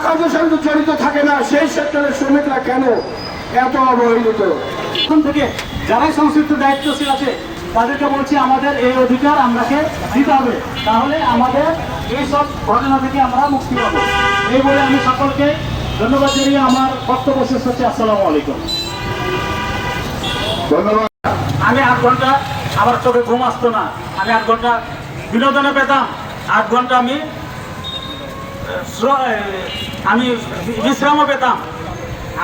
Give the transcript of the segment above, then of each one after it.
কাজের সঙ্গে জড়িত থাকে না সেই সেক্টরের শ্রমিকরা কেন এত অবহেলিত? এখন থেকে যারাই সংশ্লিষ্ট দায়িত্বশীল আছে তাদেরকে বলছি আমাদের এই অধিকার আমরাকে দিতে হবে, তাহলে আমাদের এই সব ঘটনা থেকে আমরা মুক্তি পাবো। এই বলে আমি সকলকে ধন্যবাদ জানিয়ে আমার বক্তব্য শেষ হচ্ছে। আসসালামু আলাইকুম। ধন্যবাদ। আমি 8 ঘন্টা আমার চোখে ঘুম আসতো না, আমি 8 ঘন্টা বিনোদনে পেতাম, 8 ঘন্টা আমি বিশ্রামও পেতাম।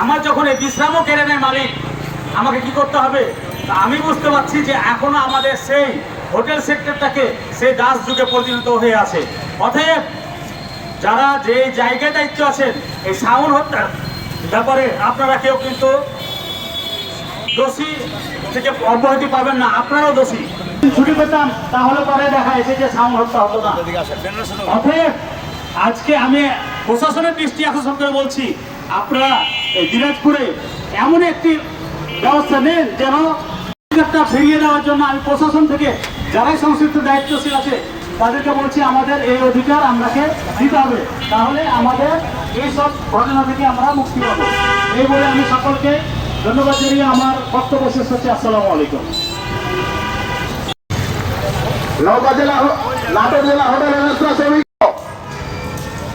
আমার যখন এই বিশ্রামও কেড়ে নেয় মালিক, আমাকে কি করতে হবে? আমি বুঝতে পারছি যে এখনো আমাদের সেই হোটেল সেক্টরটাকে সেই দাস যুগে পরিণত হয়ে আছে। অতএব যারা যে জায়গায় দায়িত্ব আছেন এই সাউন্ড হত্যার ব্যাপারে আপনারা কেউ কিন্তু দোষী থেকে অব্যাহতি পাবেন না, আপনারাও দোষী। ছুটি পেতাম তাহলে পরে দেখা এসে যে সাউন্ড হত্যা হতো না। অতএব আজকে আমি প্রশাসনের দৃষ্টি আকর্ষণ করে বলছি, আপনারা এই দিনাজপুরে এমন একটি ব্যবস্থা নেন যেন ফিরিয়ে দেওয়ার জন্য আমি প্রশাসন থেকে যারাই সংশ্লিষ্ট দায়িত্বশীল আছে তাদেরকে বলছি আমাদের এই অধিকার আমরাকে দিতে হবে, তাহলে আমাদের এই সব ঘটনা থেকে আমরা মুক্তি পাবো। এই বলে আমি সকলকে ধন্যবাদ জানিয়ে আমার বক্তব্য শেষ হচ্ছে। আসসালামু আলাইকুম। নাটোর জেলা হোটেল রেস্তোরাঁ শ্রমিক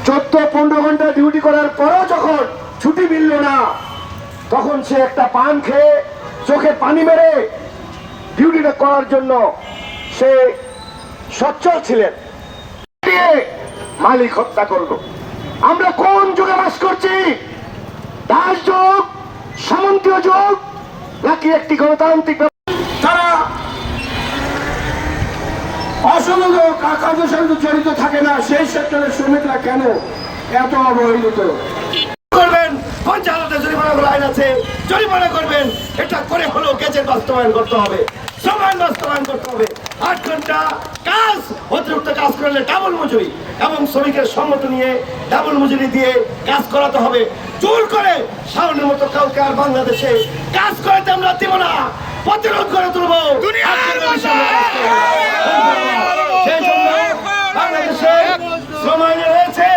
14-15 ঘন্টা ডিউটি করার পরেও যখন ছুটি মিলল না, তখন সে একটা পান খেয়ে চোখে পানি মেরে ডিউটিটা করার জন্য সে সচ্ছল ছিলেন, মালিক হত্যা করলো। আমরা কোন যুগে বাস করছি? দাস যুগ, সামন্তীয় যুগ, নাকি একটি গণতান্ত্রিক? তারা অসংখ্য কাজের সঙ্গে জড়িত থাকে না সেই সেক্টরের শ্রমিকরা কেন এত অবহেলিত? করবেন 50,000 জরিমানা আইন আছে, জরিমানা করবেন, এটা করে হলেও গেজেট বাস্তবায়ন করতে হবে, সময় বাস্তবায়ন করতে হবে। 8 ঘন্টা কাজ, অতিরিক্ত কাজ করলে ডাবল মজুরি এবং শ্রমিকের সম্মত নিয়ে ডাবল মজুরি দিয়ে কাজ করাতে হবে। জোর করে সাউন্ডের মতো কাউকে আর বাংলাদেশে কাজ করাতে আমরা দেব না, প্রতিরোধ করে তুলব। সেই জন্য বাংলাদেশে শ্রম আইনে রয়েছে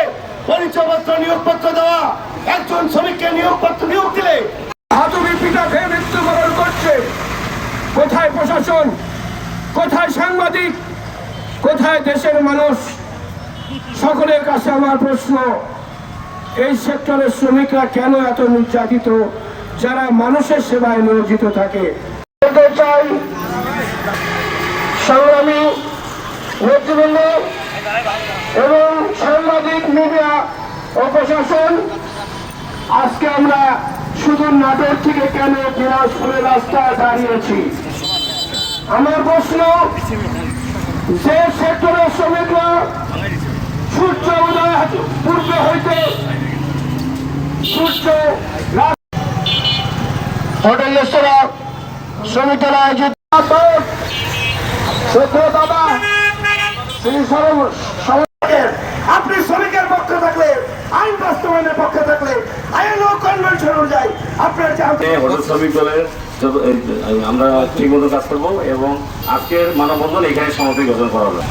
পরিচয়পত্র নিয়োগপত্র দেওয়া, একজন শ্রমিককে নিয়োগ দিলে হাতুড়ি পিঠা খেয়ে মৃত্যুবরণ করছে। কোথায় প্রশাসন, কোথায় সাংবাদিক, কোথায় দেশের মানুষ? সকলের কাছে আমার প্রশ্ন, এই সেক্টরের শ্রমিকরা কেন এত নির্যাতিত, যারা মানুষের সেবায় নিয়োজিত থাকে? চাই সংগ্রামী নেতৃবৃন্দ এবং সাংবাদিক, মিডিয়া ও প্রশাসন, আজকে আমরা শুধু নাটোর থেকে কেন দিনাজপুরের রাস্তায় দাঁড়িয়েছি? আমার প্রশ্ন, যে সেক্টরের শ্রমিকরা সূর্য উদয় পূর্বে হইতে সূর্য হোটেল রেস্তোরাঁ শ্রমিকেরা আয়োজিত আপনি শ্রমিকের পক্ষে থাকলে, আইন বাস্তবায়নের পক্ষে থাকলে, আইএলও কনভেনশন অনুযায়ী আপনার হোটেল শ্রমিক দলের আমরা ঠিক মতো কাজ করবো এবং আজকের মানববন্ধন এখানে সমাপ্তি ঘোষণা করা হলো।